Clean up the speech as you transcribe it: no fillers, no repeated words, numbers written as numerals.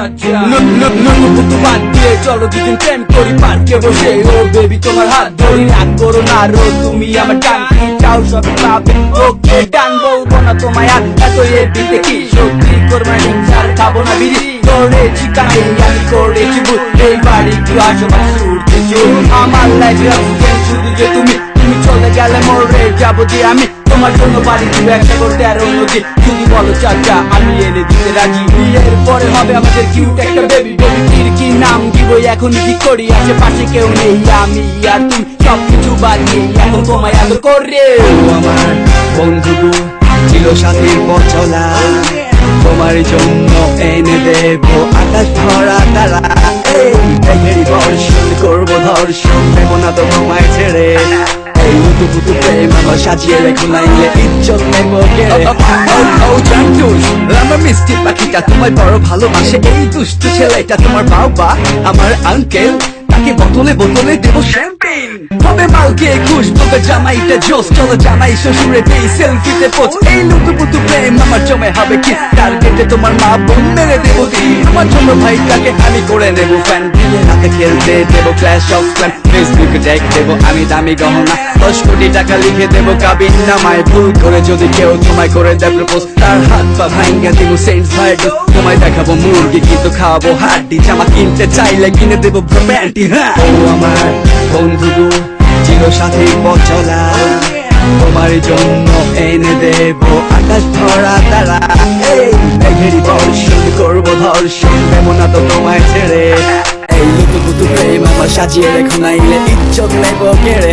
নুনু বাদ দিয়ে চলো দুদিন প্রেম করি পার্কে বসে। ও বেবি তোমার হাত ধরি রাগ করো না রো, তুমি আমার ডান কি চাও সব পাবে। ওকে ডান বলবো না তোমায় আর এত এটি দেখি সত্যি করবো না আর খাবো না বিড়ি। করেছি কানে আমি করেছি ভুল, এই বাড়ি কি আসো উঠতে চল। আমার লাইফে শুধু যে তুমি চলে গেলে মরে যাবো যে আমি। তোমার জন্য বাড়ি দিবে একটা করতে আর অন্যকে যদি বলো চাচা আমি এনে দিতে রাজি। বিয়ের পরে হবে আমাদের কিউট একটা বেবি। বেবিটির কি নাম দিব এখন কি করি, আশেপাশে কেউ নেই আমি আর তুমি সবকিছু বাদ দিয়ে এখন তোমায় আদর করে। আমার বন্ধু ছিল সাথীর পথ চলা, তোমার জন্য এনে দেব আকাশ ভরা তারা। এই বর্ষণ করবো ধর্ষণ, দেব না তো তোমায় ছেড়ে। এই নতুন পুতু প্রেম আমার সাজিয়ে রেখো, নাইলে ইজ্জত নেব কেড়ে। আমার মিষ্টি পাখিটা তোমায় বড় ভালোবাসে, এই দুষ্ট ছেলেটা তোমার বাবা আমার আঙ্কেল, তাকে বোতলে বোতলে দেব শ্যাম্পেন। হবে মালকে ঘুষ তোকে জামাইটা জোস, চলো জামাই শ্বশুরে দেই সেলফিতে পোজ। এই লুতু পুতু প্রেম আমার জমে হবে কি, টার্গেটে তোমার মা বোন মেরে দেবো দিন। আমার ছোট ভাইটাকে আমি করে নেবো ফ্যান, রাতে খেলতে দেবো ক্ল্যাশ অফ ক্ল্যান। ফেসবুকে ট্যাগ দেবো আমি দামি গহনা, 10 কোটি টাকা লিখে দেবো কাবিন নামায়। ভুল করে যদি কেউ তোমায় করে দেয় প্রপোজ, তার হাত পা ভাঙ্গা দেবো সেন্ট ভাইডোজ। তোমায় দেখাবো মুরগি কিন্তু খাওয়াবো হাড্ডি, জামা কিনতে চাইলে কিনে দেবো প্যান্টি। হ্যাঁ ও আমার বন্ধু চির সাথীর পথ চলা, তোমার জন্য এনে দেব আকাশ ভরা তারা। এই মেঘেরই বর্ষণ করবো ধর্ষণ, দেব না তো তোমায় ছেড়ে। এই লুতু পুতু প্রেম আমার সাজিয়ে রেখো, নাইলে ইজ্জত নেব কেড়ে।